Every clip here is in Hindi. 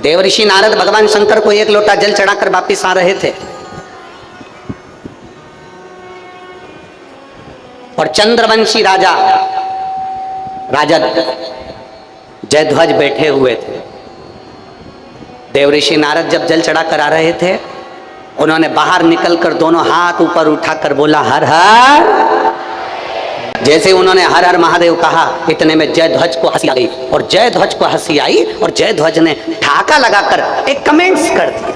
देवऋषि नारद भगवान शंकर को एक लोटा जल चढ़ाकर वापिस आ रहे थे और चंद्रवंशी राजा जयध्वज बैठे हुए थे। देवऋषि नारद जब जल चढ़ाकर आ रहे थे, उन्होंने बाहर निकलकर दोनों हाथ ऊपर उठाकर बोला हर हर। जैसे उन्होंने हर हर महादेव कहा, इतने में जयध्वज को हंसी आ गई और जयध्वज को हंसी आई और जयध्वज ने ठाका लगाकर एक कमेंट्स कर दिया,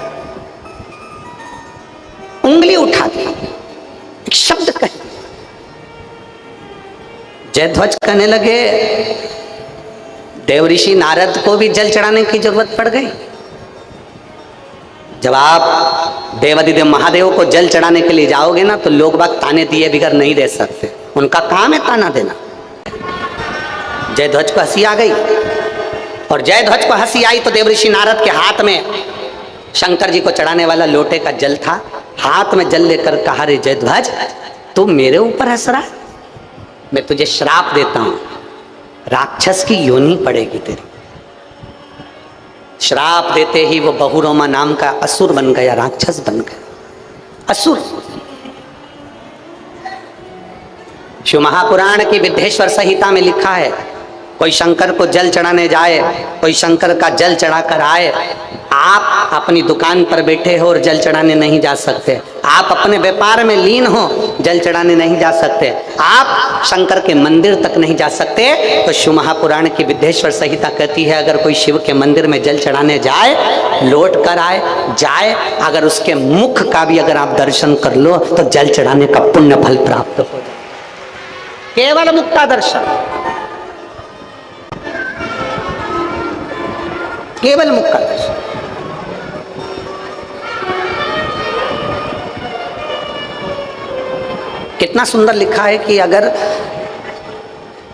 उंगली उठा दी, एक शब्द कहे। जयध्वज कहने लगे देवऋषि नारद को भी जल चढ़ाने की जरूरत पड़ गई। जब आप देवादिदेव महादेव को जल चढ़ाने के लिए जाओगे ना, तो लोग बाग ताने दिए बिगर नहीं दे सकते, उनका काम है ताना देना। जयध्वज को हंसी आ गई और जयध्वज को हंसी आई तो देवऋषि नारद के हाथ में शंकर जी को चढ़ाने वाला लोटे का जल था। हाथ में जल लेकर कहा, रे जयध्वज तू मेरे ऊपर हंस रहा है, मैं तुझे श्राप देता हूं, राक्षस की योनि पड़ेगी तेरी। श्राप देते ही वो बहुरोमा नाम का असुर बन गया, राक्षस बन गया, असुर। शिव महापुराण की विद्धेश्वर संहिता में लिखा है, कोई शंकर को जल चढ़ाने जाए, कोई शंकर का जल चढ़ाकर आए, आप अपनी दुकान पर बैठे हो और जल चढ़ाने नहीं जा सकते, आप अपने व्यापार में लीन हो, जल चढ़ाने नहीं जा सकते, आप शंकर के मंदिर तक नहीं जा सकते। तो शिव महापुराण की विद्धेश्वर संहिता कहती है, अगर कोई शिव के मंदिर में जल चढ़ाने जाए, लौट कर जाए, अगर उसके मुख का भी अगर आप दर्शन कर लो तो जल चढ़ाने का पुण्य फल प्राप्त हो जाए। केवल मुख का दर्शन, केवल मुख का दर्शन। कितना सुंदर लिखा है कि अगर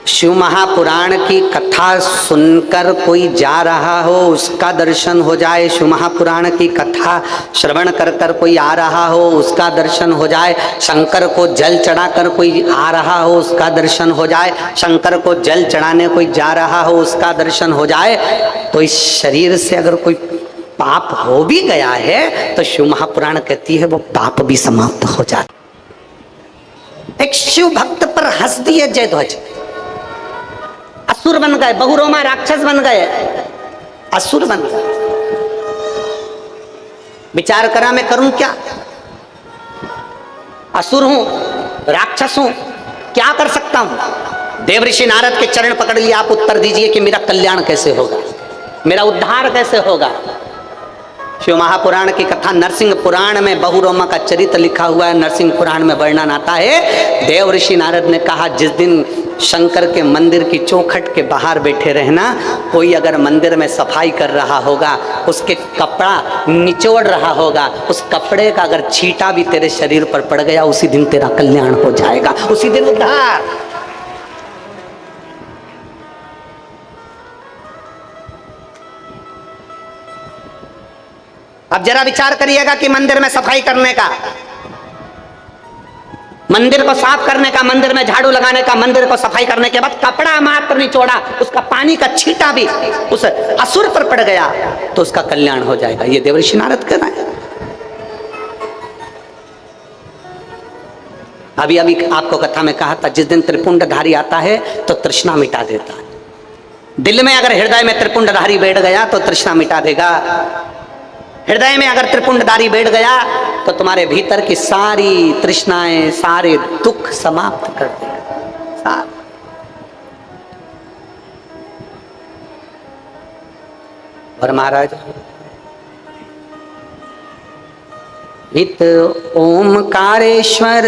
शिव महापुराण की कथा सुनकर कोई जा रहा हो, उसका दर्शन हो जाए, शिव महापुराण की कथा श्रवण कर कर कोई आ रहा हो, उसका दर्शन हो जाए, शंकर को जल चढ़ाकर कोई आ रहा हो, उसका दर्शन हो जाए, शंकर को जल चढ़ाने कोई जा रहा हो, उसका दर्शन हो जाए, तो इस शरीर से अगर कोई पाप हो भी गया है तो शिव महापुराण कहती है वो पाप भी समाप्त हो जाए। एक शिव भक्त पर हंस दिए जयध्वज, असुर बन गए, बहुरोमा राक्षस बन गए, असुर बन गए। विचार करा मैं करूं क्या, असुर हूं, राक्षस हूं, क्या कर सकता हूं। देवऋषि नारद के चरण पकड़ लिए, आप उत्तर दीजिए कि मेरा कल्याण कैसे होगा, मेरा उद्धार कैसे होगा। शिव महापुराण की कथा नरसिंह पुराण में बहुरोमा का चरित्र लिखा हुआ है, नरसिंह पुराण में वर्णन आता है। देवऋषि नारद ने कहा, जिस दिन शंकर के मंदिर की चौखट के बाहर बैठे रहना, कोई अगर मंदिर में सफाई कर रहा होगा, उसके कपड़ा निचोड़ रहा होगा, उस कपड़े का अगर छींटा भी तेरे शरीर पर पड़ गया, उसी दिन तेरा कल्याण हो जाएगा, उसी दिन उद्धार। अब जरा विचार करिएगा कि मंदिर में सफाई करने का, मंदिर को साफ करने का, मंदिर में झाड़ू लगाने का, मंदिर को सफाई करने के बाद कपड़ा मात्र निचोड़ा, उसका पानी का छींटा भी उस असुर पर पड़ गया तो उसका कल्याण हो जाएगा। ये देवऋषि नारद कह रहे हैं। अभी अभी आपको कथा में कहा था, जिस दिन त्रिपुंडधारी आता है तो तृष्णा मिटा देता है। दिल में अगर हृदय में त्रिपुंडधारी बैठ गया तो तृष्णा मिटा देगा। हृदय में अगर त्रिपुंडधारी बैठ गया तो तुम्हारे भीतर की सारी तृष्णाएं, सारे दुख समाप्त कर देगा। और महाराज, इत ओमकारेश्वर,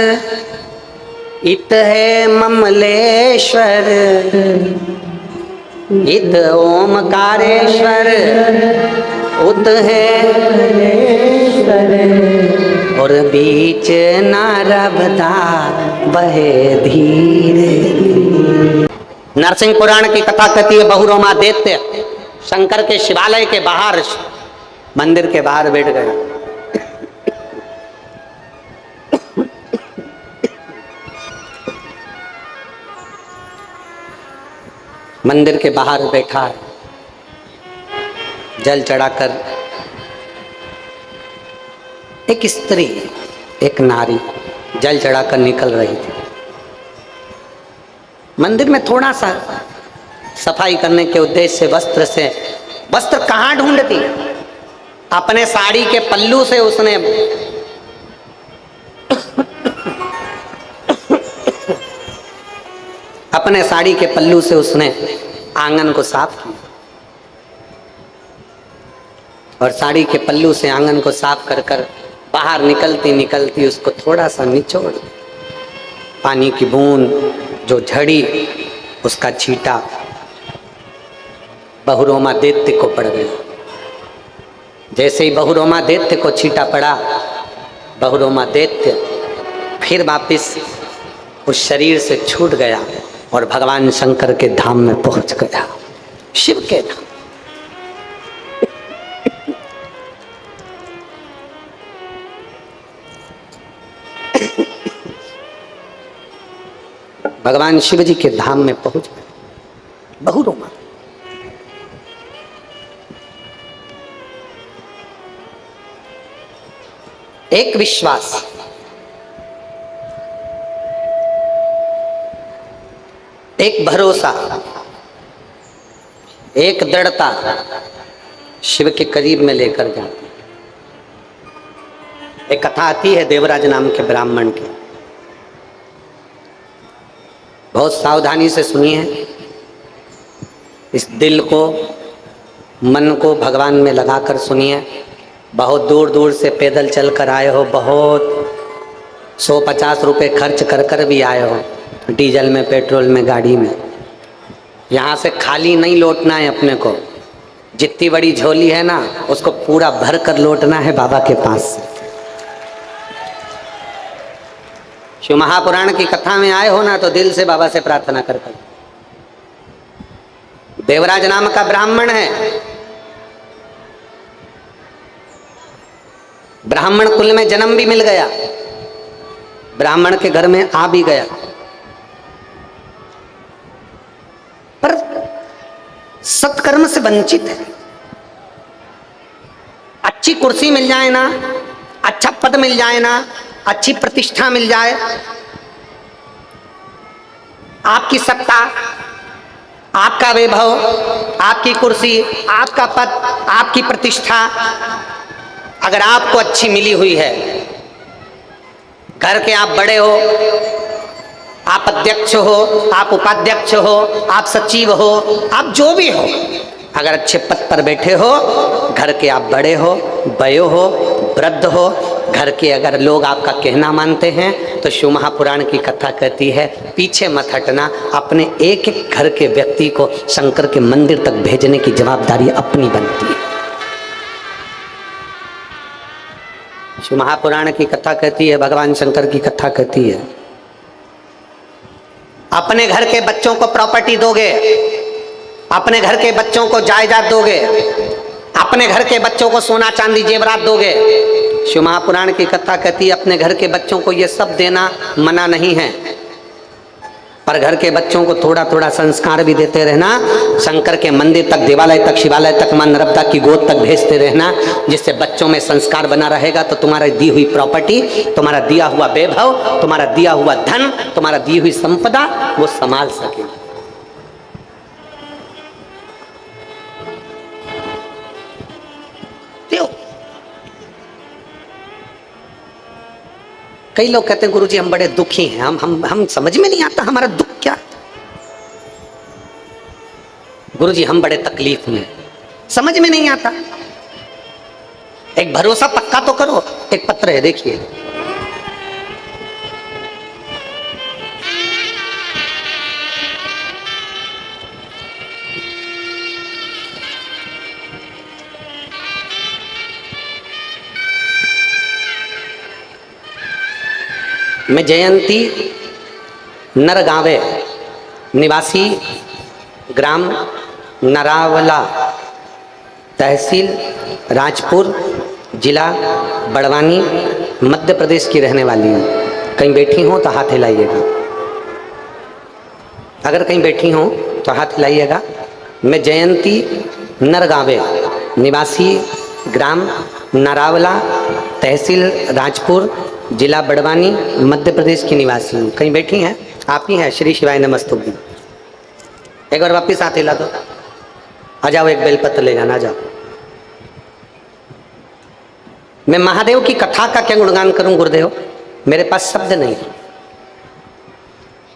इत है ममलेश्वर, इत ओमकारेश्वर, उत है और बीच नारबदा बहे धीरे। नरसिंह पुराण की कथा कहती है, बहुरोमा दैत्य शंकर के शिवालय के बाहर, मंदिर के बाहर बैठ गए। मंदिर के बाहर बैठा है। जल चढ़ाकर एक स्त्री, एक नारी जल चढ़ाकर निकल रही थी। मंदिर में थोड़ा सा सफाई करने के उद्देश्य से वस्त्र कहाँ ढूंढती, अपने साड़ी के पल्लू से उसने अपने साड़ी के पल्लू से उसने आंगन को साफ किया और साड़ी के पल्लू से आंगन को साफ कर कर बाहर निकलती निकलती उसको थोड़ा सा निचोड़, पानी की बूंद जो झड़ी उसका छींटा बहुरोमा दैत्य को पड़ गया। जैसे ही बहुरोमा दैत्य को छींटा पड़ा, बहुरोमा दैत्य फिर वापिस उस शरीर से छूट गया और भगवान शंकर के धाम में पहुंच गया, शिव के धाम। भगवान शिव जी के धाम में पहुंच गए बहुरोमा। एक विश्वास, एक भरोसा, एक दृढ़ता शिव के करीब में लेकर जाती। एक कथा आती है देवराज नाम के ब्राह्मण की, बहुत सावधानी से सुनिए। इस दिल को, मन को भगवान में लगाकर सुनिए। बहुत दूर दूर से पैदल चल कर आए हो, बहुत 150 रुपये खर्च कर कर भी आए हो, डीजल में, पेट्रोल में, गाड़ी में। यहाँ से खाली नहीं लौटना है अपने को। जितनी बड़ी झोली है ना उसको पूरा भर कर लौटना है बाबा के पास से। शिव महापुराण की कथा में आए हो ना तो दिल से बाबा से प्रार्थना कर कर। देवराज नाम का ब्राह्मण है, ब्राह्मण कुल में जन्म भी मिल गया, ब्राह्मण के घर में आ भी गया, पर सत्कर्म से वंचित है। अच्छी कुर्सी मिल जाए ना, अच्छा पद मिल जाए ना, अच्छी प्रतिष्ठा मिल जाए, आपकी सत्ता, आपका वैभव, आपकी कुर्सी, आपका पद, आपकी प्रतिष्ठा अगर आपको अच्छी मिली हुई है, घर के आप बड़े हो, आप अध्यक्ष हो, आप उपाध्यक्ष हो, आप सचिव हो, आप जो भी हो, अगर अच्छे पद पर बैठे हो, घर के आप बड़े हो, बयो हो, वृद्ध हो, घर के अगर लोग आपका कहना मानते हैं तो शिव महापुराण की कथा कहती है पीछे मत हटना। अपने एक एक घर के व्यक्ति को शंकर के मंदिर तक भेजने की जवाबदारी अपनी बनती है। शिव महापुराण की कथा कहती है, भगवान शंकर की कथा कहती है, अपने घर के बच्चों को प्रॉपर्टी दोगे, अपने घर के बच्चों को जायदाद दोगे, अपने घर के बच्चों को सोना चांदी जेवरात दोगे। शिव महापुराण की कथा कहती है अपने घर के बच्चों को ये सब देना मना नहीं है, पर घर के बच्चों को थोड़ा थोड़ा संस्कार भी देते रहना। शंकर के मंदिर तक, देवालय तक, शिवालय तक, मां नर्मदा की गोद तक भेजते रहना, जिससे बच्चों में संस्कार बना रहेगा तो तुम्हारा दी हुई प्रॉपर्टी, तुम्हारा दिया हुआ वैभव, तुम्हारा दिया हुआ धन, तुम्हारा दी हुई संपदा वो संभाल सके। कई लोग कहते हैं गुरुजी हम बड़े दुखी हैं, हम समझ में नहीं आता हमारा दुख क्या। गुरुजी हम बड़े तकलीफ में, समझ में नहीं आता। एक भरोसा पक्का तो करो। एक पत्र है देखिए, मैं जयंती नरगावे निवासी, ग्राम नरावला, तहसील राजपुर, जिला बड़वानी, मध्य प्रदेश की रहने वाली हूँ। कहीं बैठी हो तो हाथ हिलाइएगा, अगर कहीं बैठी हो तो हाथ हिलाइएगा। मैं जयंती नरगावे निवासी, ग्राम नरावला, तहसील राजपुर, जिला बड़वानी, मध्य प्रदेश की निवासी हूँ। कहीं बैठी हैं? आप ही हैं? श्री शिवाय नमस्तुभ्यं। एक बार वापिस हाथ हिला दो। आ जाओ, एक बेलपत्र ले जाना, आ जाओ। मैं महादेव की कथा का क्या गुणगान करूं गुरुदेव, मेरे पास शब्द नहीं।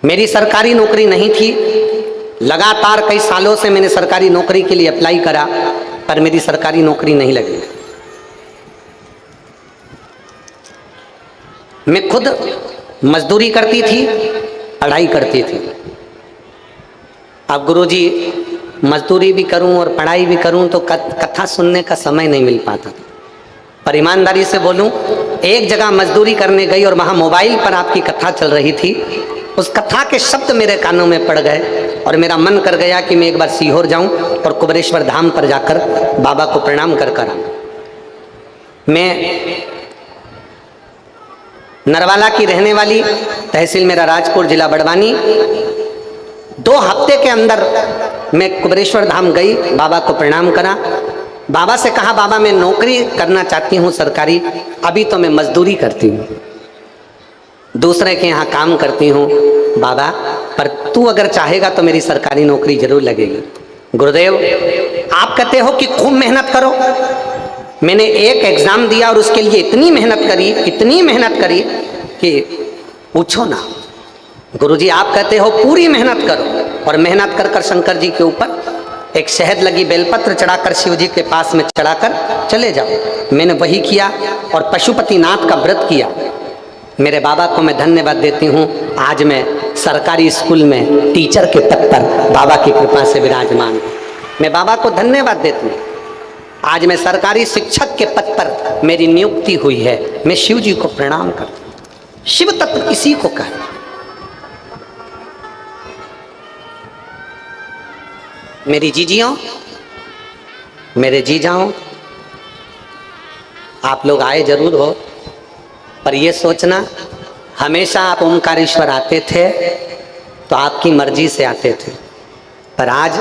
मेरी सरकारी नौकरी नहीं थी, लगातार कई सालों से मैंने सरकारी नौकरी के लिए अप्लाई करा, पर मेरी सरकारी नौकरी नहीं लगी। मैं खुद मजदूरी करती थी, पढ़ाई करती थी। अब गुरुजी, मजदूरी भी करूं और पढ़ाई भी करूं तो कथा सुनने का समय नहीं मिल पाता था। पर ईमानदारी से बोलूं, एक जगह मजदूरी करने गई और वहां मोबाइल पर आपकी कथा चल रही थी। उस कथा के शब्द मेरे कानों में पड़ गए और मेरा मन कर गया कि मैं एक बार सीहोर जाऊं और कुबेरेश्वर धाम पर जाकर बाबा को प्रणाम कर कर आऊं। मैं नरवाला की रहने वाली, तहसील मेरा राजपुर, जिला बड़वानी। 2 हफ्ते के अंदर मैं कुबेरेश्वर धाम गई, बाबा को प्रणाम करा। बाबा से कहा, बाबा मैं नौकरी करना चाहती हूँ सरकारी, अभी तो मैं मजदूरी करती हूँ, दूसरे के यहाँ काम करती हूँ बाबा, पर तू अगर चाहेगा तो मेरी सरकारी नौकरी जरूर लगेगी। गुरुदेव, आप कहते हो कि खूब मेहनत करो। मैंने एक एग्जाम दिया और उसके लिए इतनी मेहनत करी कि पूछो ना। गुरुजी, आप कहते हो पूरी मेहनत करो, और मेहनत कर कर शंकर जी के ऊपर एक शहद लगी बेलपत्र चढ़ाकर शिव जी के पास में चढ़ाकर चले जाओ। मैंने वही किया और पशुपतिनाथ का व्रत किया। मेरे बाबा को मैं धन्यवाद देती हूँ। आज मैं सरकारी स्कूल में टीचर के पद पर बाबा की कृपा से विराजमान। मैं बाबा को धन्यवाद देती हूँ। आज मैं सरकारी शिक्षक के पद पर मेरी नियुक्ति हुई है। मैं शिव जी को प्रणाम करता हूँ। शिव तत्व इसी को कहते हैं। मेरी जीजियों, मेरे जीजाओं, आप लोग आए जरूर हो, पर ये सोचना, हमेशा आप ओमकारेश्वर आते थे तो आपकी मर्जी से आते थे, पर आज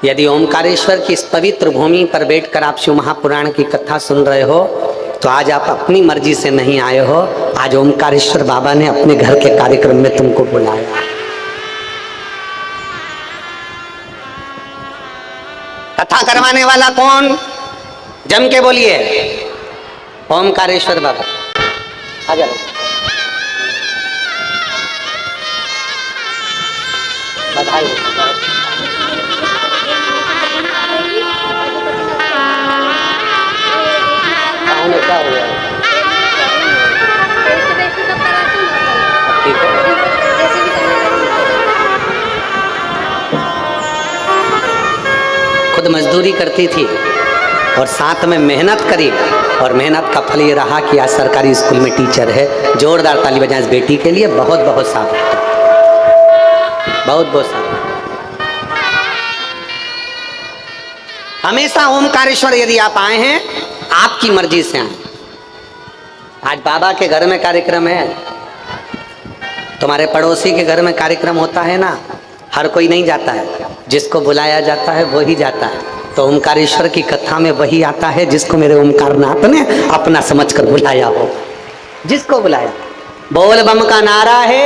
यदि ओमकारेश्वर की इस पवित्र भूमि पर बैठकर आप शिव महापुराण की कथा सुन रहे हो तो आज आप अपनी मर्जी से नहीं आए हो। आज ओमकारेश्वर बाबा ने अपने घर के कार्यक्रम में तुमको बुलाया। कथा करवाने वाला कौन? जम के बोलिए, ओमकारेश्वर बाबा। आ जाओ, बधाई। क्या हो गया? ठीक है। खुद मजदूरी करती थी और साथ में मेहनत करी, और मेहनत का फल ये रहा कि आज सरकारी स्कूल में टीचर है। जोरदार ताली बजाएं इस बेटी के लिए। बहुत बहुत साधुवाद, बहुत बहुत साधुवाद। हमेशा ओमकारेश्वर यदि आप आए हैं, आपकी मर्जी से आए। आज बाबा के घर में कार्यक्रम है, तुम्हारे पड़ोसी के घर में कार्यक्रम होता है ना, हर कोई नहीं जाता है, जिसको बुलाया जाता है वही जाता है। तो ओमकारेश्वर की कथा में वही आता है जिसको मेरे ओमकारनाथ ने अपना समझकर बुलाया हो, जिसको बुलाया। बोल बम का नारा है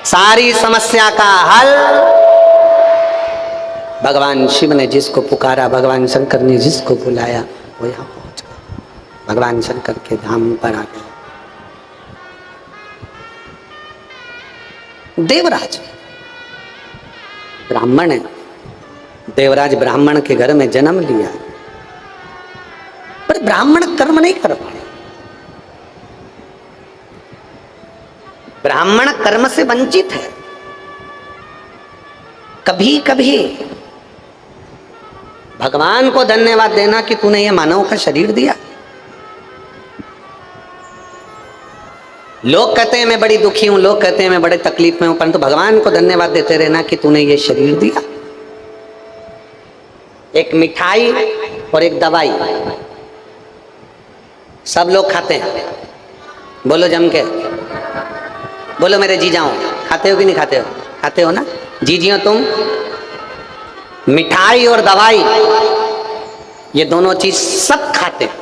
सारी समस्या का हल। भगवान शिव ने जिसको पुकारा, भगवान शंकर ने जिसको बुलाया, वो यहाँ पहुंच गया, भगवान शंकर के धाम पर आ गया। देवराज ब्राह्मण है, देवराज ब्राह्मण के घर में जन्म लिया, पर ब्राह्मण कर्म नहीं कर पाए। ब्राह्मण कर्म से वंचित है। कभी कभी भगवान को धन्यवाद देना कि तूने ये मानव का शरीर दिया। लोग कहते हैं मैं बड़ी दुखी हूं, लोग कहते हैं मैं बड़े तकलीफ में हूं, परंतु भगवान को धन्यवाद देते रहना कि तूने ये शरीर दिया। एक मिठाई और एक दवाई सब लोग खाते हैं। बोलो जम के, बोलो मेरे जीजाओ, खाते हो कि नहीं खाते हो? खाते हो ना जीजियों तुम? मिठाई और दवाई ये दोनों चीज सब खाते हैं,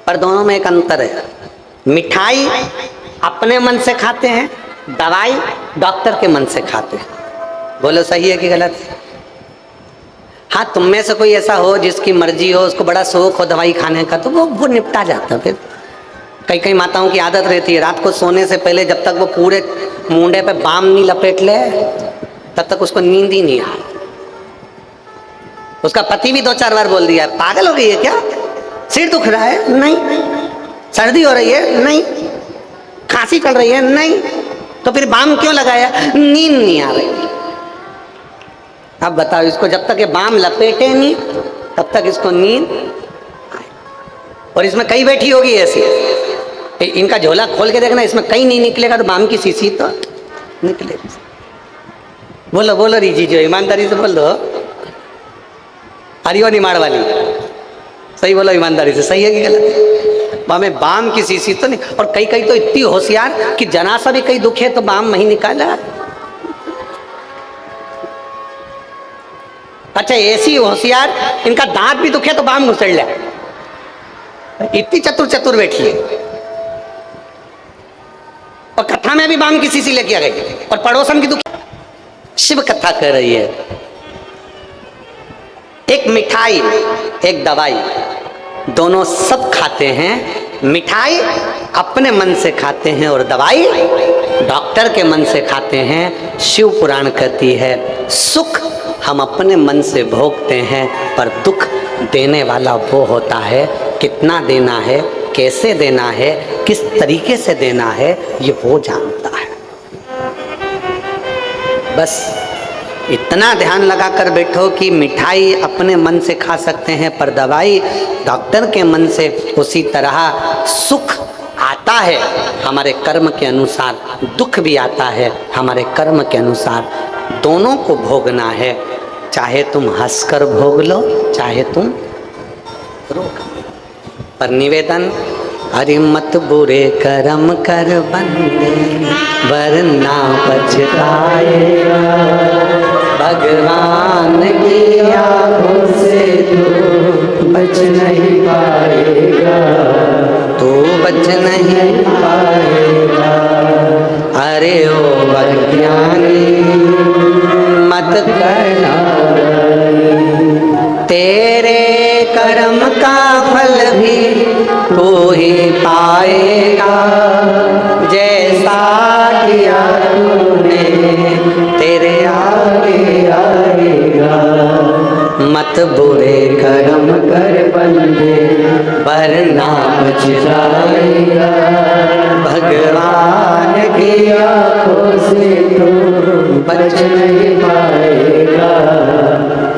पर दोनों में एक अंतर है। मिठाई अपने मन से खाते हैं, दवाई डॉक्टर के मन से खाते हैं। बोलो सही है कि गलत है? हाँ, तुम में से कोई ऐसा हो जिसकी मर्जी हो, उसको बड़ा शौक हो दवाई खाने का, तो वो निपटा जाता। फिर कई कई माताओं की आदत रहती है रात को सोने से पहले जब तक वो पूरे मुंडे पे बाम नहीं लपेट ले तब तक उसको नींद ही नहीं आए। उसका पति भी 2-4 बार बोल दिया, पागल हो गई है क्या? सिर दुख रहा है? नहीं। सर्दी हो रही है? नहीं। खांसी चल रही है? नहीं। तो फिर बाम क्यों लगाया? नींद नहीं आ रही। अब बताओ, इसको जब तक ये बाम लपेटे नहीं तब तक इसको नींद आए। और इसमें कई बैठी होगी ऐसी, इनका झोला खोल के देखना, इसमें कहीं नहीं निकलेगा तो बाम की शीशी तो निकलेगी। बोलो बोलो रीजी, जो ईमानदारी से बोल दो। हरिओ निमाड़ वाली, सही बोलो ईमानदारी से, सही है कि गलत? हमें बाम की शीशी तो नहीं। और कई कई तो इतनी होशियार कि जरा सा भी कहीं दुखे तो बाम नहीं निकाला। अच्छा, ऐसी होशियार इनका दांत भी दुखे तो बाम घुसड़ ले। इतनी चतुर चतुर बैठी है। और कथा में भी बाम की शीशी लेके आ गई और पड़ोसन की दुखी शिव कथा कर रही है। एक मिठाई एक दवाई, दोनों सब खाते हैं। मिठाई अपने मन से खाते हैं और दवाई डॉक्टर के मन से खाते हैं। शिव पुराण कहती है सुख हम अपने मन से भोगते हैं, पर दुख देने वाला वो होता है। कितना देना है, कैसे देना है, किस तरीके से देना है, ये वो जानता है। बस इतना ध्यान लगा कर बैठो कि मिठाई अपने मन से खा सकते हैं, पर दवाई डॉक्टर के मन से। उसी तरह सुख आता है हमारे कर्म के अनुसार, दुख भी आता है हमारे कर्म के अनुसार। दोनों को भोगना है, चाहे तुम हंसकर भोग लो, चाहे तुम रोक। पर निवेदन, अरे मत बुरे कर्म कर बंदे, वरना पछताएगा। भगवान की आंखों से तू बच नहीं पाएगा, तू बच नहीं पाएगा। अरे ओ अज्ञानी मत करना, तेरे कर्म का फल भी तू ही पाएगा। जैसा किया तूने तेरे आगे आएगा। मत बुरे कर्म कर बंदे, वरना पछताएगा। भगवान की आंखों से तू बच नहीं पाएगा,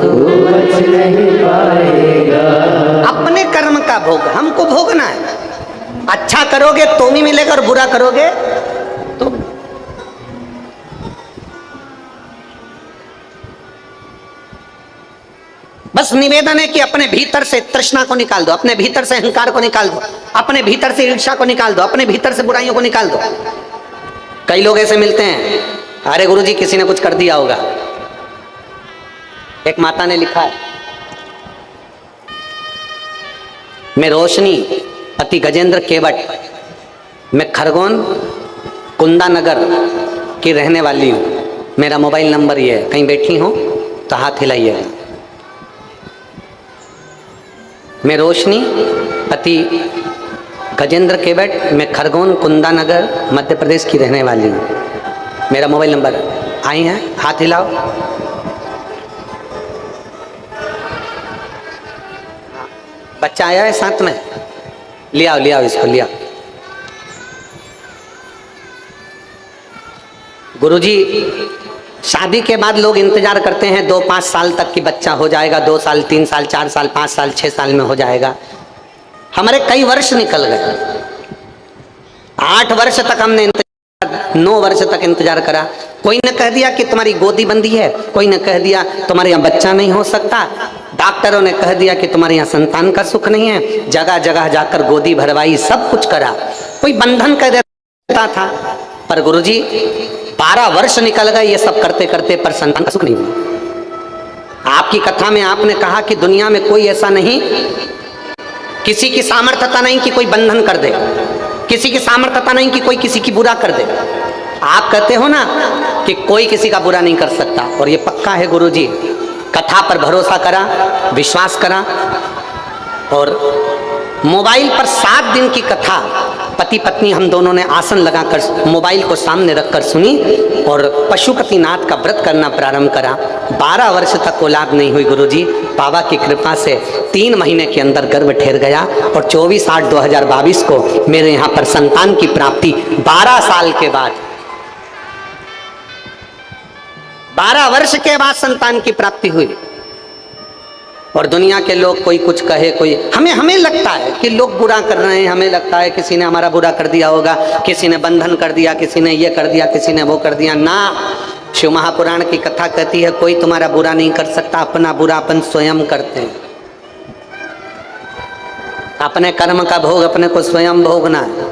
तू बच नहीं पाएगा। अपने कर्म का भोग हमको भोगना है। अच्छा करोगे तो भी मिलेगा और बुरा करोगे तो। बस निवेदन है कि अपने भीतर से तृष्णा को निकाल दो, अपने भीतर से अहंकार को निकाल दो, अपने भीतर से ईर्ष्या को निकाल दो, अपने भीतर से बुराइयों को निकाल दो। कई लोग ऐसे मिलते हैं, अरे गुरुजी किसी ने कुछ कर दिया होगा। एक माता ने लिखा है, मैं रोशनी पति गजेंद्र केवट, मैं खरगोन कुंदा नगर की रहने वाली हूँ। मेरा मोबाइल नंबर ये है, कहीं बैठी हो तो हाथ हिलाइएगा। मैं रोशनी पति गजेंद्र केवट, मैं खरगोन कुंदा नगर मध्य प्रदेश की रहने वाली हूँ। मेरा मोबाइल नंबर आई है, हाथ हिलाओ। बच्चा आया है साथ में, ले आओ इसको, ले आओ। गुरुजी शादी के बाद लोग इंतजार करते हैं 2-5 साल तक कि बच्चा हो जाएगा, 2 साल 3 साल 4 साल 5 साल 6 साल में हो जाएगा। हमारे कई वर्ष निकल गए, 8 वर्ष तक हमने इंतजार, 9 वर्ष तक इंतजार करा। कोई ने कह दिया कि तुम्हारी गोदी बंदी है, कोई ने कह दिया तुम्हारे यहाँ बच्चा नहीं हो सकता, डॉक्टरों ने कह दिया कि तुम्हारे यहाँ संतान का सुख नहीं है। जगह जगह जाकर गोदी भरवाई, सब कुछ करा, कोई बंधन कर देता था। पर गुरुजी 12 वर्ष निकल गए ये सब करते करते, पर संतान का सुख नहीं हुआ। आपकी कथा में आपने कहा कि दुनिया में कोई ऐसा नहीं, किसी की सामर्थ्यता नहीं कि कोई बंधन कर दे, किसी की सामर्थ्यता नहीं कि कोई किसी की बुरा कर दे। आप कहते हो ना कि कोई किसी का बुरा नहीं कर सकता, और ये पक्का है गुरुजी। कथा पर भरोसा करा, विश्वास करा, और मोबाइल पर 7 दिन की कथा पति पत्नी हम दोनों ने आसन लगाकर मोबाइल को सामने रखकर सुनी और पशुपतिनाथ का व्रत करना प्रारंभ करा। 12 वर्ष तक औलाद नहीं हुई गुरुजी। बाबा की कृपा से 3 महीने के अंदर गर्भ ठहर गया और 24/8/2022 को मेरे यहाँ पर संतान की प्राप्ति 12 साल के बाद, 12 वर्ष के बाद संतान की प्राप्ति हुई। और दुनिया के लोग कोई कुछ कहे, कोई हमें लगता है कि लोग बुरा कर रहे हैं, हमें लगता है किसी ने हमारा बुरा कर दिया होगा, किसी ने बंधन कर दिया, किसी ने ये कर दिया, किसी ने वो कर दिया। ना, शिव महापुराण की कथा कहती है कोई तुम्हारा बुरा नहीं कर सकता, अपना बुरा अपन स्वयं करते हैं। अपने कर्म का भोग अपने को स्वयं भोगना है,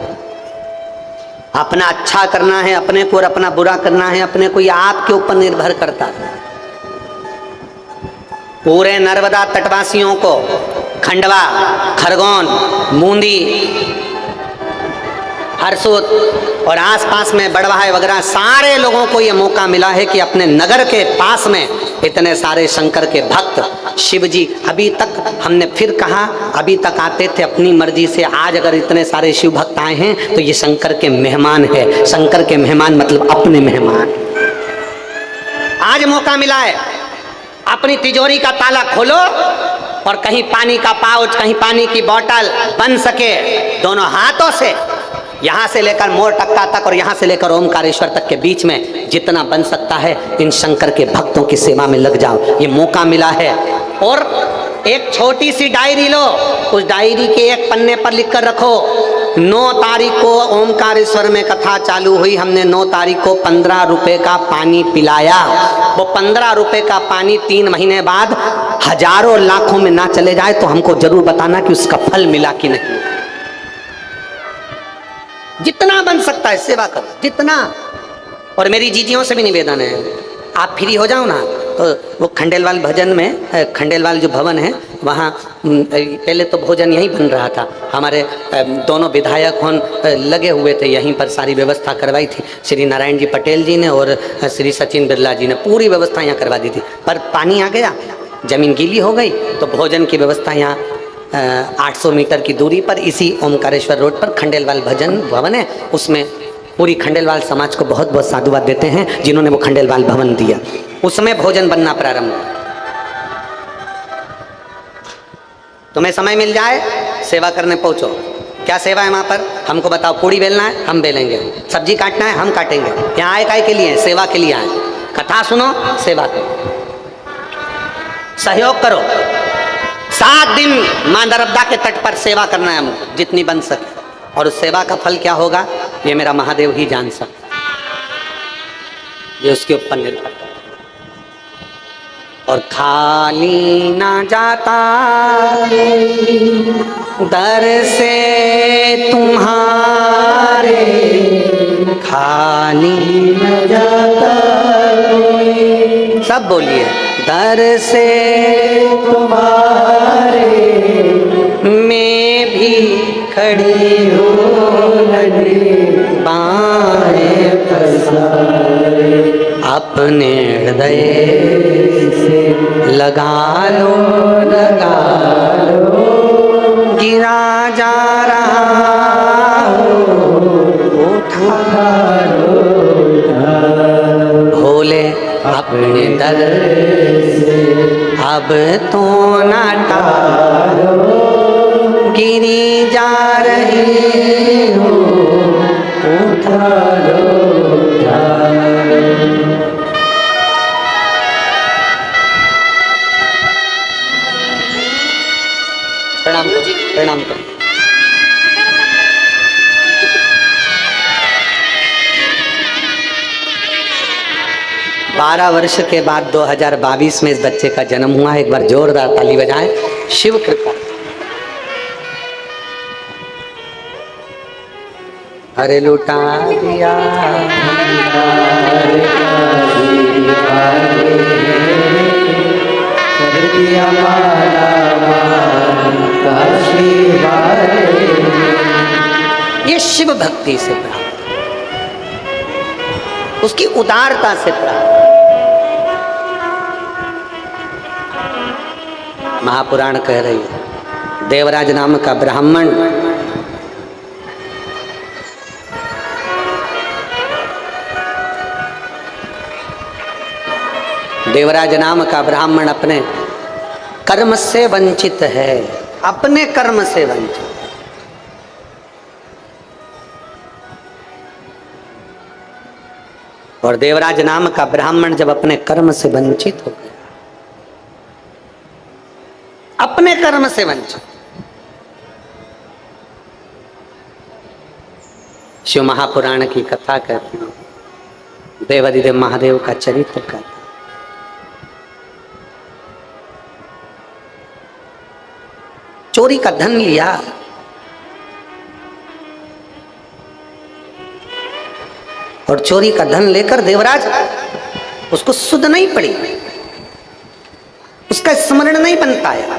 अपना अच्छा करना है अपने को और अपना बुरा करना है अपने को, ये आपके ऊपर निर्भर करता है। पूरे नर्मदा तटवासियों को, खंडवा, खरगोन, बूंदी, हरसूद और आसपास में बड़वाह वगैरह सारे लोगों को ये मौका मिला है कि अपने नगर के पास में इतने सारे शंकर के भक्त शिव जी, अभी तक हमने फिर कहा, अभी तक आते थे अपनी मर्जी से, आज अगर इतने सारे शिव भक्त आए हैं तो ये शंकर के मेहमान है। शंकर के मेहमान मतलब अपने मेहमान। आज मौका मिला है, अपनी तिजोरी का ताला खोलो और कहीं पानी का पाउच, कहीं पानी की बोतल बन सके दोनों हाथों से, यहां से लेकर मोर टक्का तक और यहां से लेकर ओमकारेश्वर तक के बीच में जितना बन सकता है इन शंकर के भक्तों की सेवा में लग जाओ। ये मौका मिला है। और एक छोटी सी डायरी लो, उस डायरी के एक पन्ने पर लिख कर रखो 9 तारीख को ओमकारेश्वर में कथा चालू हुई, हमने 9 तारीख को 15 रुपए का पानी पिलाया। वो 15 रुपए का पानी 3 महीने बाद हजारों लाखों में ना चले जाए तो हमको जरूर बताना कि उसका फल मिला कि नहीं। जितना बन सकता है सेवा करो, जितना। और मेरी जीजियों से भी निवेदन है, आप फ्री हो जाओ ना तो वो खंडेलवाल भजन में, खंडेलवाल जो भवन है वहाँ पहले तो भोजन यहीं बन रहा था। हमारे दोनों विधायक लगे हुए थे, यहीं पर सारी व्यवस्था करवाई थी। श्री नारायण जी पटेल जी ने और श्री सचिन बिरला जी ने पूरी व्यवस्था यहाँ करवा दी थी। पर पानी आ गया, जमीन गीली हो गई, तो भोजन की व्यवस्था यहाँ 800 मीटर की दूरी पर इसी ओमकारेश्वर रोड पर खंडेलवाल भजन भवन है, उसमें पूरी खंडेलवाल समाज को बहुत बहुत साधुवाद देते हैं जिन्होंने वो खंडेलवाल भवन दिया। उसमें भोजन बनना प्रारंभ हुआ। तुम्हें समय मिल जाए सेवा करने पहुंचो। क्या सेवा है वहां पर हमको बताओ। पूड़ी बेलना है हम बेलेंगे, सब्जी काटना है हम काटेंगे। यहाँ आए काय के लिए? सेवा के लिए आए। कथा सुनो, सेवा करो, सहयोग करो। 7 दिन मां नर्मदा के तट पर सेवा करना है हमको, जितनी बन सके। और उस सेवा का फल क्या होगा ये मेरा महादेव ही जान सकता, ये उसके ऊपर निर्भर। और खाली ना जाता दर से तुम्हारे, खाली न जाता कोई। सब बोलिए, दर से तुम्हारे मैं भी खड़ी हो लगे, बाएं पसारे अपने हृदय से लगा लो, लगा लो। गिरा जा रहा हो उठा लो, भोले अपने दर से अब तो ना टालो। गिरी जा रही हो उठा लो, उठा लो। प्रणाम करो, प्रणाम करो। बारह वर्ष के बाद 2022 में इस बच्चे का जन्म हुआ है। एक बार जोरदार ताली बजाएं। शिव कृपा। अरे लुटा दिया दिया माला मान काशी वाले। ये शिव भक्ति से प्राप्त, उसकी उदारता से प्राप्त। महापुराण कह रही है, देवराज नाम का ब्राह्मण देवराज नाम का ब्राह्मण अपने कर्म से वंचित है, अपने कर्म से वंचित। और देवराज नाम का ब्राह्मण जब अपने कर्म से वंचित हो गया, अपने कर्म से वंचित, शिव महापुराण की कथा कहती है, देवाधिदेव महादेव का चरित्र कहता है। चोरी का धन लिया, और चोरी का धन लेकर देवराज, उसको सुध नहीं पड़ी, उसका स्मरण नहीं बन पाया,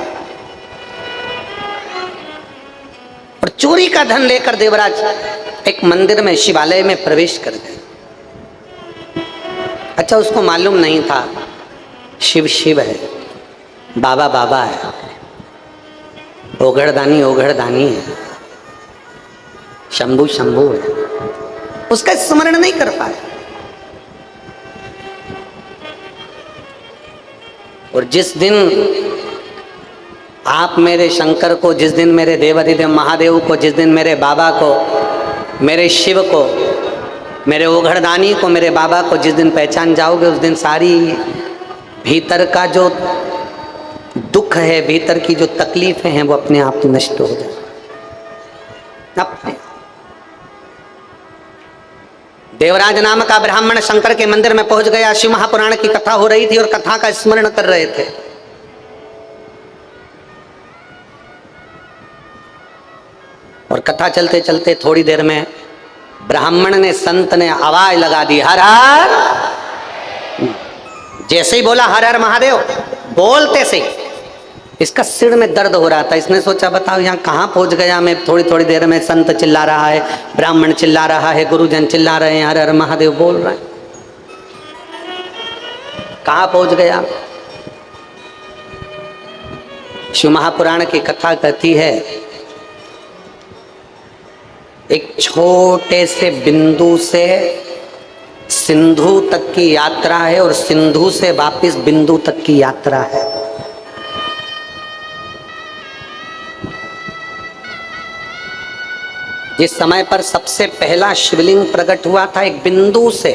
और चोरी का धन लेकर देवराज एक मंदिर में, शिवालय में प्रवेश कर गए। अच्छा, उसको मालूम नहीं था शिव शिव है, बाबा बाबा है, ओघड़दानी ओघड़दानी है, शंभू शंभू है, उसका स्मरण नहीं कर पाया। और जिस दिन आप मेरे शंकर को, जिस दिन मेरे देवाधिदेव महादेव को, जिस दिन मेरे बाबा को, मेरे शिव को, मेरे ओघड़दानी को, मेरे बाबा को जिस दिन पहचान जाओगे, उस दिन सारी भीतर का जो दुख है, भीतर की जो तकलीफें हैं, वो अपने आप नष्ट हो जाए। अपने देवराज नाम का ब्राह्मण शंकर के मंदिर में पहुंच गया। शिव महापुराण की कथा हो रही थी और कथा का स्मरण कर रहे थे। और कथा चलते चलते थोड़ी देर में ब्राह्मण ने, संत ने आवाज लगा दी, हर हर। जैसे ही बोला हर हर महादेव, बोलते से इसका सिर में दर्द हो रहा था। इसने सोचा, बताओ यहाँ कहाँ पहुंच गया मैं। थोड़ी थोड़ी देर में संत चिल्ला रहा है, ब्राह्मण चिल्ला रहा है, गुरुजन चिल्ला रहे हैं, हर हर महादेव बोल रहे हैं। कहाँ पहुंच गया? शिव महापुराण की कथा कहती है, एक छोटे से बिंदु से सिंधु तक की यात्रा है, और सिंधु से वापस बिंदु तक की यात्रा है। जिस समय पर सबसे पहला शिवलिंग प्रकट हुआ था, एक बिंदु से,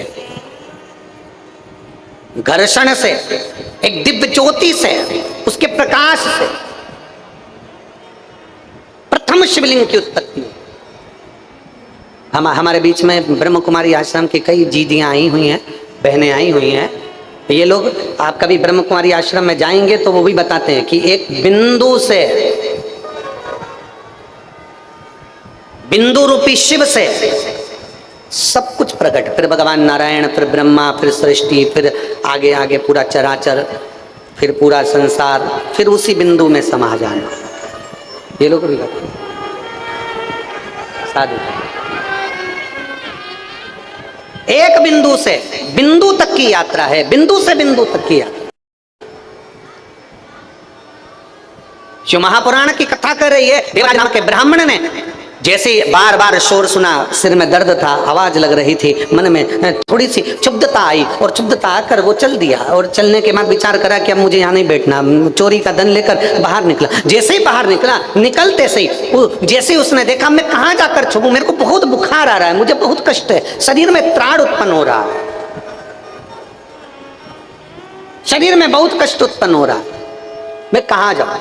घर्षण से, एक दिव्य ज्योति से, उसके प्रकाश से प्रथम शिवलिंग की उत्पत्ति। हमारे बीच में ब्रह्म कुमारी आश्रम की कई दीदियां आई हुई हैं, बहनें आई हुई हैं। ये लोग, आप कभी ब्रह्म कुमारी आश्रम में जाएंगे तो वो भी बताते हैं कि एक बिंदु से, बिंदु रूपी शिव से सब कुछ प्रकट, फिर भगवान नारायण, फिर ब्रह्मा, फिर सृष्टि, फिर आगे आगे पूरा चराचर, फिर पूरा संसार, फिर उसी बिंदु में समा जाना। ये लोग भी बताते हैं। साधु एक बिंदु से बिंदु तक की यात्रा है, बिंदु से बिंदु तक की यात्रा। शिव महापुराण की कथा कर रही है। देवराज नाम के ब्राह्मण ने जैसे बार बार शोर सुना, सिर में दर्द था, आवाज लग रही थी, मन में थोड़ी सी क्षुब्धता आई, और क्षुब्धता आकर वो चल दिया। और चलने के बाद विचार करा कि अब मुझे यहाँ नहीं बैठना, चोरी का धन लेकर बाहर निकला। जैसे ही बाहर निकला, निकलते से ही जैसे उसने देखा, मैं कहाँ जाकर छुपूं, मेरे को बहुत बुखार आ रहा है, मुझे बहुत कष्ट है, शरीर में त्राण उत्पन्न हो रहा है, शरीर में बहुत कष्ट उत्पन्न हो रहा है, मैं कहाँ जाऊं,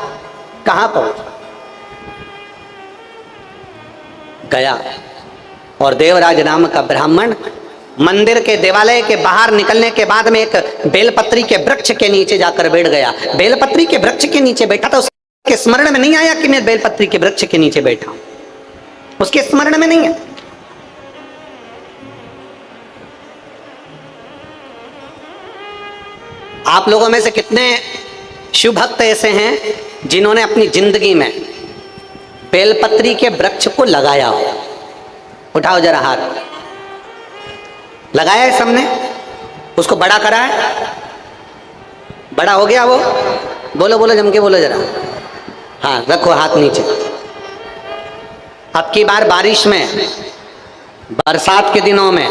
कहाँ पहुंच गया। और देवराज नाम का ब्राह्मण मंदिर के देवालय के बाहर निकलने के बाद में एक बेलपत्री के वृक्ष के नीचे जाकर बैठ गया। बेलपत्री के वृक्ष के नीचे बैठा था, उसके स्मरण में नहीं आया कि मैं बेलपत्री के वृक्ष के नीचे बैठा हूं, उसके स्मरण में नहीं है। आप लोगों में से कितने शिव भक्त ऐसे हैं जिन्होंने अपनी जिंदगी में बेलपत्री के वृक्ष को लगाया हो। उठाओ जरा हाथ। लगाया है सबने? उसको बड़ा करा है? बड़ा हो गया वो? बोलो बोलो, जम के बोलो जरा। हाँ, रखो हाथ नीचे। अब की बार बारिश में, बरसात के दिनों में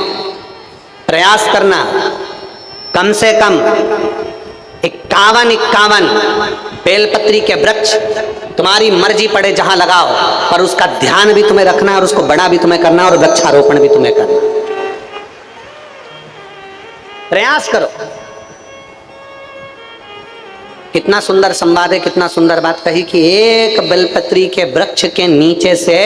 प्रयास करना कम से कम 51 बेलपत्री के वृक्ष, तुम्हारी मर्जी पड़े जहां लगाओ, पर उसका ध्यान भी तुम्हें रखना है और उसको बड़ा भी तुम्हें करना है और वृक्षारोपण भी तुम्हें करना है। प्रयास करो। कितना सुंदर संवाद है, कितना सुंदर बात कही कि एक बेलपत्री के वृक्ष के नीचे से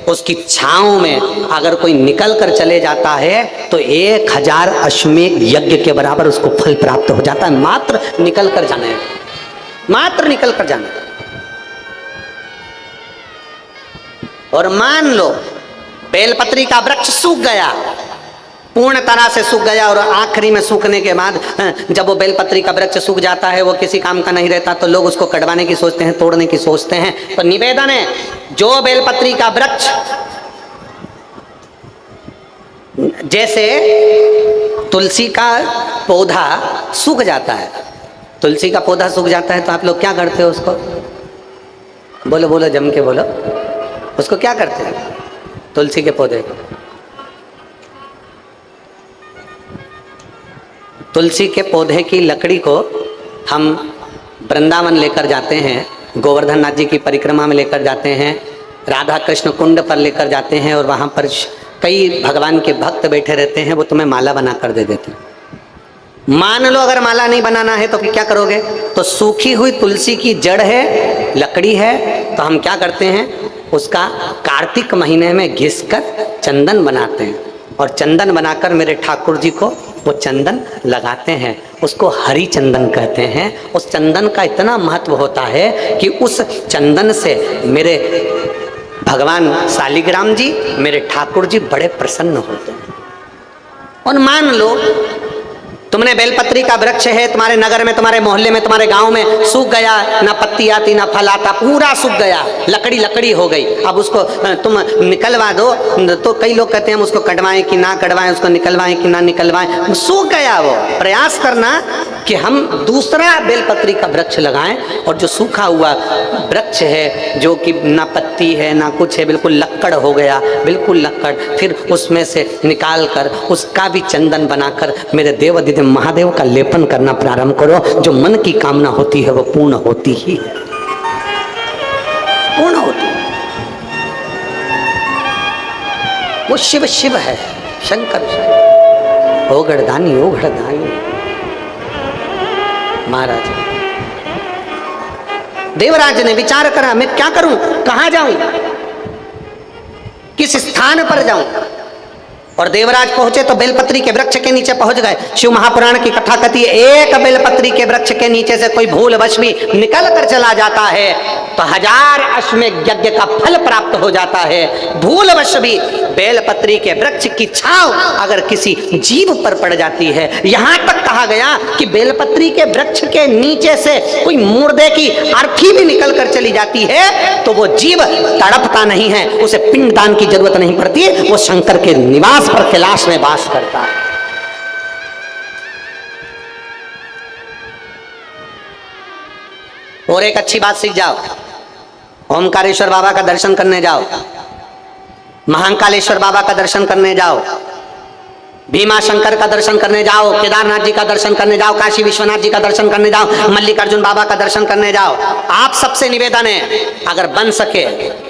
उसकी छांव में अगर कोई निकल कर चले जाता है तो 1000 अश्वमेध यज्ञ के बराबर उसको फल प्राप्त हो जाता है। मात्र निकल कर जाने, मात्र निकल कर जाने। और मान लो बेलपत्री का वृक्ष सूख गया, पूर्ण तरह से सूख गया, और आखिरी में सूखने के बाद जब वो बेलपत्री का वृक्ष सूख जाता है, वो किसी काम का नहीं रहता, तो लोग उसको कटवाने की सोचते हैं, तोड़ने की सोचते हैं। तो निवेदन है, जो बेलपत्री का वृक्ष, जैसे तुलसी का पौधा सूख जाता है, तुलसी का पौधा सूख जाता है तो आप लोग क्या करते हो उसको? बोलो बोलो, जम के बोलो। उसको क्या करते हैं? तुलसी के पौधे को, तुलसी के पौधे की लकड़ी को हम वृंदावन लेकर जाते हैं, गोवर्धन नाथ जी की परिक्रमा में लेकर जाते हैं, राधा कृष्ण कुंड पर लेकर जाते हैं, और वहाँ पर कई भगवान के भक्त बैठे रहते हैं, वो तुम्हें माला बना कर दे देते हैं। मान लो अगर माला नहीं बनाना है तो फिर क्या करोगे? तो सूखी हुई तुलसी की जड़ है, लकड़ी है, तो हम क्या करते हैं, उसका कार्तिक महीने में घिस कर चंदन बनाते हैं, और चंदन बनाकर मेरे ठाकुर जी को वो चंदन लगाते हैं। उसको हरी चंदन कहते हैं। उस चंदन का इतना महत्व होता है कि उस चंदन से मेरे भगवान शालिग्राम जी, मेरे ठाकुर जी बड़े प्रसन्न होते हैं। और मान लो तुमने बेलपत्री का वृक्ष है, तुम्हारे नगर में, तुम्हारे मोहल्ले में, तुम्हारे गांव में सूख गया, ना पत्ती आती ना फल आता, पूरा सूख गया, लकड़ी लकड़ी हो गई। अब उसको तुम निकलवा दो तो कई लोग कहते हैं हम उसको कटवाएं कि ना कटवाएं, उसको निकलवाएं कि ना निकलवाएं, सूख गया वो। प्रयास करना कि हम दूसरा बेलपत्री का वृक्ष लगाएं, और जो सूखा हुआ वृक्ष है, जो कि ना पत्ती है ना कुछ है, बिल्कुल लक्कड़ हो गया, बिल्कुल लक्कड़, फिर उसमें से निकाल कर उसका भी चंदन बनाकर मेरे देव दिव्य महादेव का लेपन करना प्रारंभ करो। जो मन की कामना होती है वो पूर्ण होती ही है, पूर्ण होती है। वो शिव शिव है, शंकर शंकर, ओगड़दानी ओगड़दानी महाराज। देवराज ने विचार करा, मैं क्या करूं, कहां जाऊं, किस स्थान पर जाऊं। और देवराज पहुंचे तो बेलपत्री के वृक्ष के नीचे पहुंच गए। शिव महापुराण की कथा कहती है, एक बेलपत्री के वृक्ष के नीचे से कोई भूलवश भी निकल कर चला जाता है तो 1000 अश्वमेध यज्ञ का फल प्राप्त हो जाता है। भूलवश भी बेलपत्री के वृक्ष की छांव अगर किसी जीव पर पड़ जाती है, यहां तक कहा गया कि बेलपत्री के वृक्ष के नीचे से कोई मुर्दे की अर्थी भी निकल कर चली जाती है तो वो जीव तड़पता नहीं है, उसे पिंडदान की जरूरत नहीं पड़ती, वो शंकर के निवास पर कैलाश में वास करता है। और एक अच्छी बात सीख जाओ, ओमकारेश्वर बाबा का दर्शन करने जाओ, महाकालेश्वर बाबा का दर्शन करने जाओ, भीमा शंकर का दर्शन करने जाओ, केदारनाथ जी का दर्शन करने जाओ, काशी विश्वनाथ जी का दर्शन करने जाओ, मल्लिकार्जुन बाबा का दर्शन करने जाओ। आप सबसे निवेदन है, अगर बन सके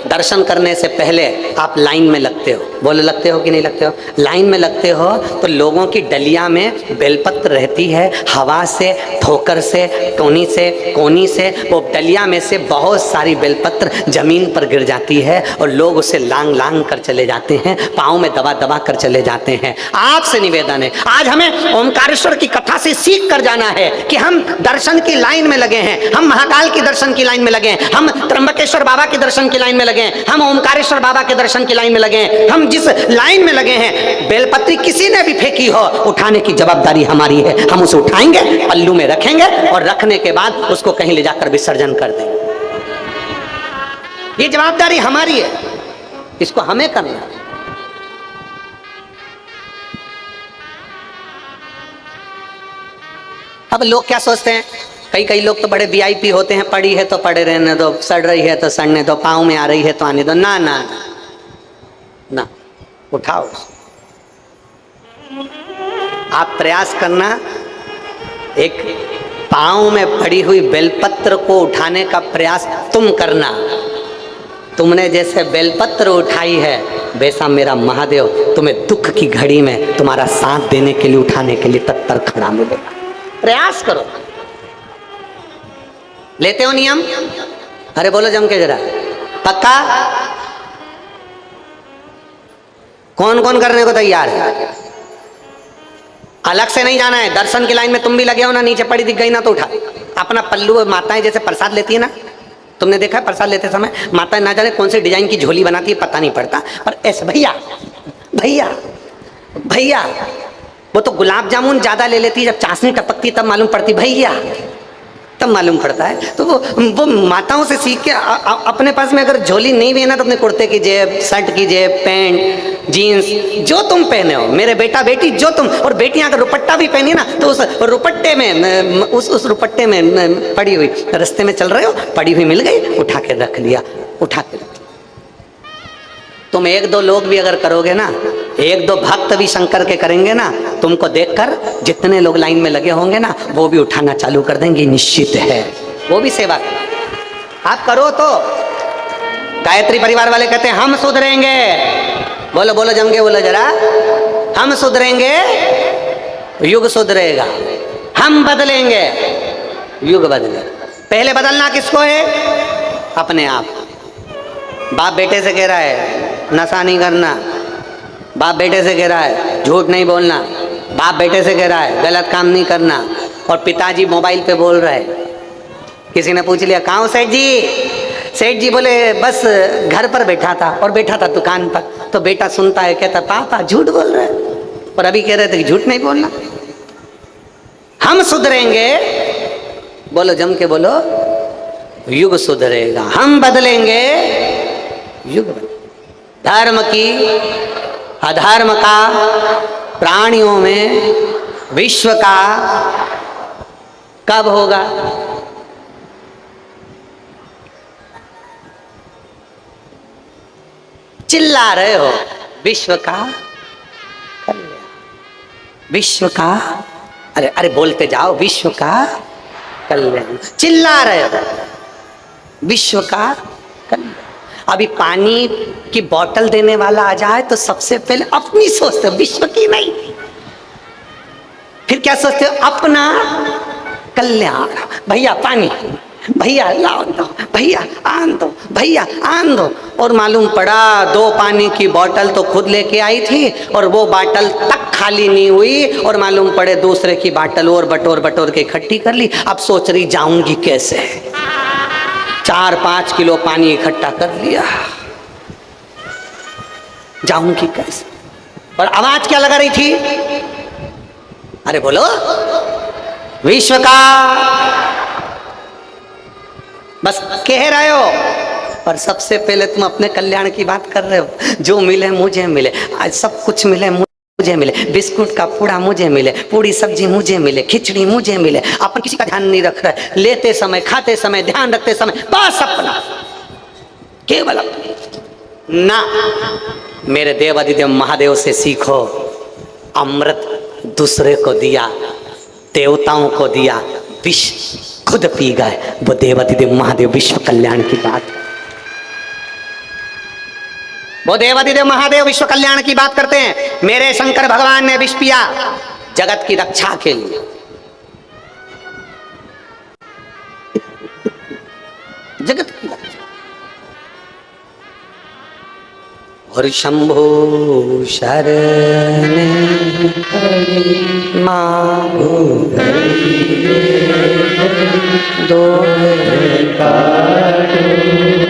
दर्शन करने से पहले आप लाइन में लगते हो। बोलो, लगते हो कि नहीं लगते हो? लाइन में लगते हो तो लोगों की डलिया में बेलपत्र रहती है, हवा से, ठोकर से, टोनी से, कोनी से वो डलिया में से बहुत सारी बेलपत्र जमीन पर गिर जाती है और लोग उसे लांग लांग कर चले जाते हैं, पाँव में दबा दबा कर चले जाते हैं। आप आपसे निवेदन है, आज हमें ओमकारेश्वर की कथा से सीख कर जाना है कि हम दर्शन की लाइन में लगे हैं, हम महाकाल की दर्शन की लाइन में लगे हैं, हम त्र्यंबकेश्वर बाबा के दर्शन की लाइन में लगे हैं, हम ओमकारेश्वर बाबा के दर्शन की लाइन में लगे हैं। हम जिस लाइन में लगे हैं, बेलपत्री किसी ने भी फेंकी हो, उठाने की जवाबदारी हमारी है। हम उसे उठाएंगे, पल्लू में रखेंगे और रखने के बाद उसको कहीं ले जाकर विसर्जन कर देंगे। ये जवाबदारी हमारी है, इसको हमें करना है। अब लोग क्या सोचते हैं, कई लोग तो बड़े वीआईपी होते हैं, पड़ी है तो पड़े रहने दो, सड़ रही है तो सड़ने दो, पाँव में आ रही है तो आने दो। ना ना ना, उठाओ। आप प्रयास करना, एक पाँव में पड़ी हुई बेलपत्र को उठाने का प्रयास तुम करना। तुमने जैसे बेलपत्र उठाई है, वैसा मेरा महादेव तुम्हें दुख की घड़ी में तुम्हारा साथ देने के लिए, उठाने के लिए तत्पर खड़ा मिलेगा। प्रयास करो। लेते हो नियम? अरे बोलो जम के जरा, पक्का? कौन कौन करने को तैयार है? अलग से नहीं जाना है, दर्शन की लाइन में तुम भी लगे हो ना, नीचे पड़ी दिख गई ना तो उठा अपना पल्लू। माताएं जैसे प्रसाद लेती है ना, तुमने देखा है प्रसाद लेते समय माताएं ना जाने कौन सी डिजाइन की झोली बनाती है, पता नहीं पड़ता, पर ऐसे भैया भैया भैया, वो तो गुलाब जामुन ज्यादा ले लेती है, जब चाशनी टपकती तब मालूम पड़ती भैया, तब मालूम पड़ता है। तो वो माताओं से सीख के अपने पास में अगर झोली नहीं भी है ना, तो अपने कुर्ते की जेब, शर्ट की जेब, पैंट, जीन्स, जो तुम पहने हो, मेरे बेटा बेटी जो तुम, और बेटियां अगर रुपट्टा भी पहनी ना, तो उस रुपट्टे में, उस रुपट्टे में पड़ी हुई, रास्ते में चल रहे हो, पड़ी हुई मिल गई, उठा के रख लिया, उठा के रख लिया। तुम एक दो लोग भी अगर करोगे ना, एक दो भक्त भी शंकर के करेंगे ना, तुमको देखकर जितने लोग लाइन में लगे होंगे ना, वो भी उठाना चालू कर देंगे, निश्चित है। वो भी सेवा आप करो तो। गायत्री परिवार वाले कहते हैं हम सुधरेंगे। बोलो बोलो जम के बोलो जरा, हम सुधरेंगे, युग सुधरेगा। हम बदलेंगे, युग बदलेगा। पहले बदलना किसको है? अपने आप। बाप बेटे से कह रहा है नशा नहीं करना, बाप बेटे से कह रहा है झूठ नहीं बोलना, बाप बेटे से कह रहा है गलत काम नहीं करना, और पिताजी मोबाइल पे बोल रहे हैं। किसी ने पूछ लिया कहाँ हो सेठ जी? सेठ जी बोले बस घर पर बैठा था, और बैठा था दुकान पर। तो बेटा सुनता है, कहता पापा झूठ बोल रहे हैं, और अभी कह रहे थे कि झूठ नहीं बोलना। हम सुधरेंगे, बोलो जम के बोलो, युग सुधरेगा। हम बदलेंगे, युग बदलेगा। धर्म की अधर्म का, प्राणियों में विश्व का कब होगा? चिल्ला रहे हो विश्व का कल्याण, विश्व का, अरे अरे बोलते जाओ, विश्व का कल्याण। चिल्ला रहे हो विश्व का कल्याण। अभी पानी की बोतल देने वाला आ जाए तो सबसे पहले अपनी सोचते हो, विश्व की नहीं। फिर क्या सोचते हो? अपना कल्याण। भैया पानी, भैया लाओ दो, भैया आन दो, भैया आन दो। और मालूम पड़ा 2 पानी की बोतल तो खुद लेके आई थी, और वो बोतल तक खाली नहीं हुई, और मालूम पड़े दूसरे की बोतल और बटोर बटोर के इकट्ठी कर ली। अब सोच रही जाऊंगी कैसे, 4-5 किलो पानी इकट्ठा कर लिया, जाऊंगी कैसे? और आवाज क्या लगा रही थी? अरे बोलो, विश्व का। बस कह रहे हो, पर सबसे पहले तुम अपने कल्याण की बात कर रहे हो। जो मिले मुझे मिले, आज सब कुछ मिले मुझे मिले, बिस्कुट का पूड़ा मुझे मिले, पूरी सब्जी मुझे मिले, खिचड़ी मुझे मिले। अपन किसी का ध्यान नहीं रख रहे, लेते समय, खाते समय, ध्यान रखते समय, बस अपना, केवल अपना। ना, मेरे देवाधिदेव महादेव से सीखो। अमृत दूसरे को दिया, देवताओं को दिया, विष खुद पी गए। वो देवाधिदेव महादेव विश्व कल्याण की बात, वो देवाधिदेव महादेव विश्व कल्याण की बात करते हैं। मेरे शंकर भगवान ने विष पिया जगत की रक्षा के लिए। जगत की रक्षा, और शंभु शरण मांगो दो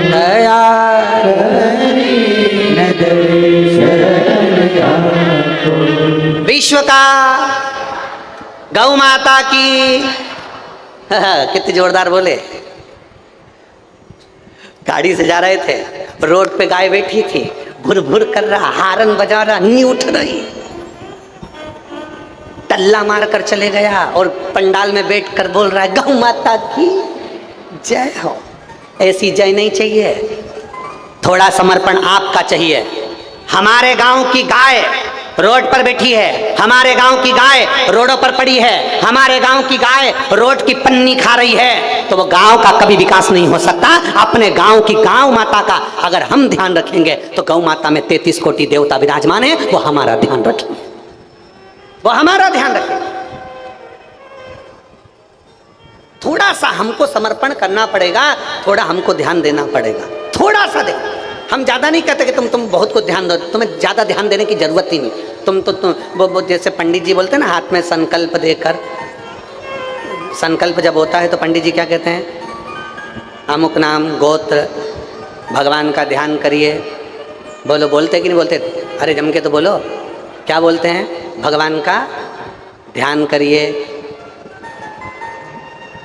दया विश्व का गौ माता की कितनी जोरदार बोले। गाड़ी से जा रहे थे, रोड पे गाय बैठी थी, भुर भुर कर रहा, हारन बजा रहा, नहीं उठ रही, टल्ला मार कर चले गया और पंडाल में बैठ कर बोल रहा है गौ माता की जय हो। ऐसी जय नहीं चाहिए, थोड़ा समर्पण आपका चाहिए। हमारे गांव की गाय रोड पर बैठी है, हमारे गांव की गाय रोडों पर पड़ी है, हमारे गांव की गाय रोड की पन्नी खा रही है, तो वो गांव का कभी विकास नहीं हो सकता। अपने गांव की गांव माता का अगर हम ध्यान रखेंगे तो गौ माता में 33 कोटि देवता विराजमान है, वो हमारा ध्यान रखेंगे, वो हमारा ध्यान रखेंगे। थोड़ा सा हमको समर्पण करना पड़ेगा, थोड़ा हमको ध्यान देना पड़ेगा, थोड़ा सा दे। हम ज्यादा नहीं कहते कि तुम बहुत को ध्यान दो, तुम्हें ज्यादा ध्यान देने की जरूरत ही नहीं। तुम वो जैसे पंडित जी बोलते हैं ना, हाथ में संकल्प देकर, संकल्प जब होता है तो पंडित जी क्या कहते हैं, अमुक नाम गोत्र भगवान का ध्यान करिए। बोलो, बोलते कि नहीं बोलते? अरे जम के तो बोलो, क्या बोलते हैं? भगवान का ध्यान करिए।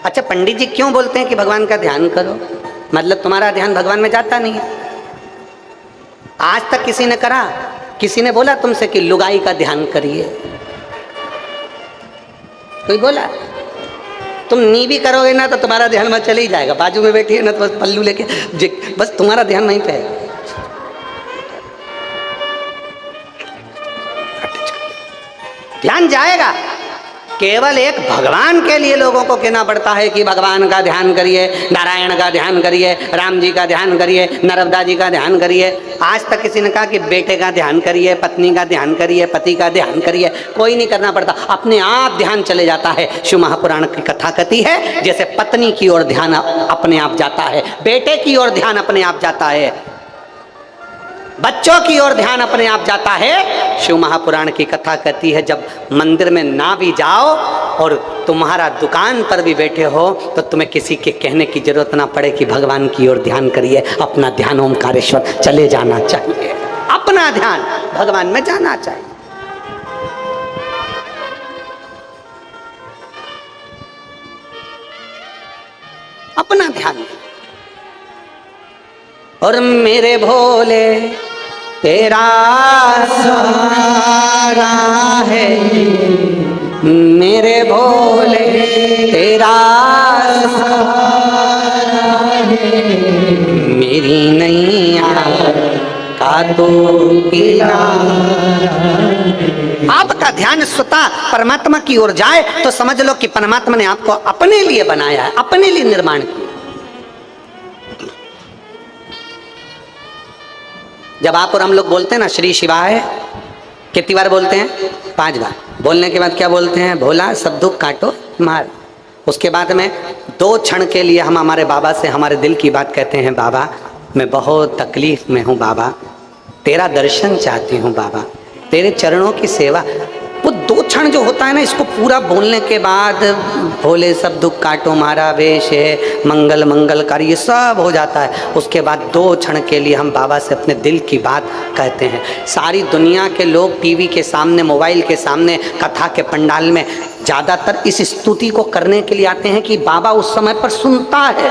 अच्छा, पंडित जी क्यों बोलते हैं कि भगवान का ध्यान करो? मतलब तुम्हारा ध्यान भगवान में जाता नहीं है। आज तक किसी ने करा, किसी ने बोला तुमसे कि लुगाई का ध्यान करिए? कोई बोला? तुम नी भी करोगे ना तो तुम्हारा ध्यान वहां चले ही जाएगा, बाजू में बैठी है ना तो बस पल्लू लेके बस तुम्हारा ध्यान वहीं पे है। ध्यान जाएगा। केवल एक भगवान के लिए लोगों को कहना पड़ता है कि भगवान का ध्यान करिए, नारायण का ध्यान करिए, राम जी का ध्यान करिए, नर्मदा जी का ध्यान करिए। आज तक किसी ने कहा कि बेटे का ध्यान करिए, पत्नी का ध्यान करिए, पति का ध्यान करिए? कोई नहीं करना पड़ता, अपने आप ध्यान चले जाता है। शिव महापुराण की कथा कहती है जैसे पत्नी की ओर ध्यान अपने आप जाता है, बेटे की ओर ध्यान अपने आप जाता है, बच्चों की ओर ध्यान अपने आप जाता है। शिव महापुराण की कथा कहती है जब मंदिर में ना भी जाओ और तुम्हारा दुकान पर भी बैठे हो तो तुम्हें किसी के कहने की जरूरत ना पड़े कि भगवान की ओर ध्यान करिए, अपना ध्यान ओमकारेश्वर चले जाना चाहिए, अपना ध्यान भगवान में जाना चाहिए। अपना ध्यान। और मेरे भोले तेरा सहारा है, मेरे भोले तेरा सहारा है, मेरी नैया का तो किनारा। आपका ध्यान स्वतः परमात्मा की ओर जाए तो समझ लो कि परमात्मा ने आपको अपने लिए बनाया है, अपने लिए निर्माण किया। जब आप और हम लोग बोलते हैं ना श्री शिवाय, कितनी बार बोलते हैं? 5 बार। बोलने के बाद क्या बोलते हैं? भोला सब दुख काटो मार। उसके बाद में 2 क्षण के लिए हम हमारे बाबा से हमारे दिल की बात कहते हैं, बाबा मैं बहुत तकलीफ में हूँ, बाबा तेरा दर्शन चाहती हूँ, बाबा तेरे चरणों की सेवा। वो 2 क्षण जो होता है ना, इसको पूरा बोलने के बाद भोले सब दुख काटो मारा वेश है मंगल मंगलकारी, ये सब हो जाता है। उसके बाद 2 क्षण के लिए हम बाबा से अपने दिल की बात कहते हैं। सारी दुनिया के लोग टीवी के सामने, मोबाइल के सामने, कथा के पंडाल में ज़्यादातर इस स्तुति को करने के लिए आते हैं कि बाबा उस समय पर सुनता है।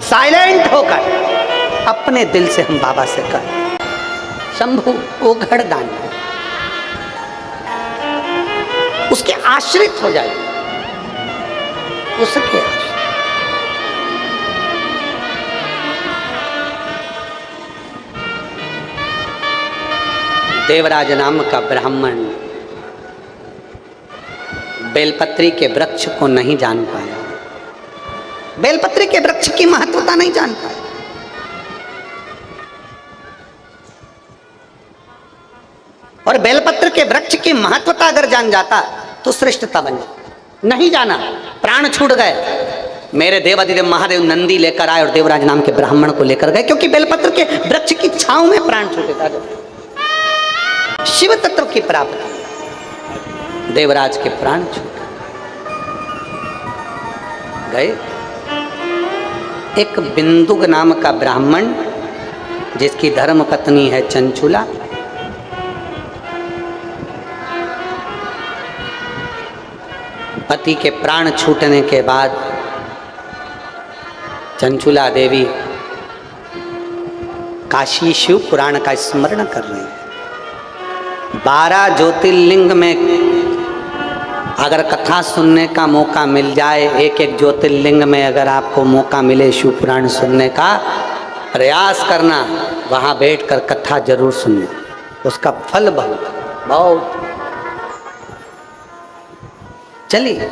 साइलेंट होकर अपने दिल से हम बाबा से कहते हैं, शंभु ओघड़ दान, उसके आश्रित हो जाए, उसके आश्रित। देवराज नाम का ब्राह्मण बेलपत्री के वृक्ष को नहीं जान पाया, बेलपत्री के वृक्ष की महत्वता नहीं जान पाया। और बेलपत्र के वृक्ष की महत्वता अगर जान जाता तो श्रेष्ठता बन जाती। नहीं जाना, प्राण छूट गए। मेरे देवाधिदेव महादेव नंदी लेकर आए और देवराज नाम के ब्राह्मण को लेकर गए, क्योंकि बेलपत्र के वृक्ष की छांव में प्राण छूटे था। शिव तत्व की प्राप्ति, देवराज के प्राण छूटे गए। एक बिंदुक नाम का ब्राह्मण, जिसकी धर्म पत्नी है चंचुला, पति के प्राण छूटने के बाद चंचुला देवी काशी शिव पुराण का स्मरण कर रही है। 12 ज्योतिर्लिंग में अगर कथा सुनने का मौका मिल जाए, एक एक ज्योतिर्लिंग में अगर आपको मौका मिले शिव पुराण सुनने का, प्रयास करना वहां बैठकर कथा जरूर सुनना, उसका फल बहुत। चलिए,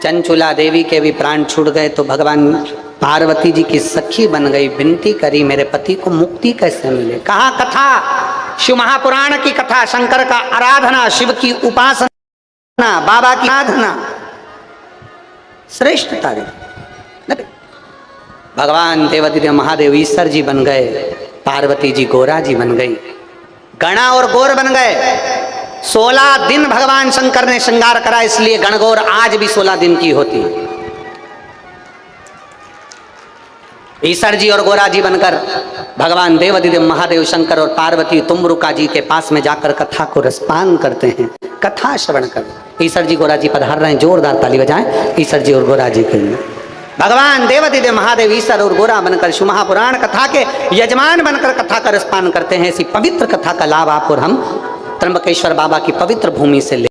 चंचुला देवी के भी प्राण छूट गए तो भगवान पार्वती जी की सखी बन गई, विनती करी मेरे पति को मुक्ति कैसे मिले। कहा कथा, शिव महापुराण की कथा, शंकर का आराधना, शिव की उपासना, बाबा की आराधना, श्रेष्ठता। भगवान देवाधिदेव महादेव ईश्वर जी बन गए, पार्वती जी गोरा जी बन गई, गणा और गौर बन गए। 16 दिन भगवान शंकर ने श्रृंगार करा, इसलिए गणगौर आज भी 16 दिन की होती है। ईश्वर जी और गोरा जी बनकर भगवान देवाधिदेव महादेव शंकर और पार्वती तुमरुका जी के पास में जाकर कथा को रसपान करते हैं, कथा श्रवण कर। ईश्वर जी गोरा जी पधार रहे हैं, जोरदार ताली बजाएं ईश्वर जी और गोरा जी के लिए। भगवान देवाधिदेव महादेव ईश्वर और गोरा बनकर शिव महापुराण कथा के यजमान बनकर कथा का रसपान करते हैं। ऐसी पवित्र कथा का लाभ आप और हम त्र्यंबकेश्वर बाबा की पवित्र भूमि से ले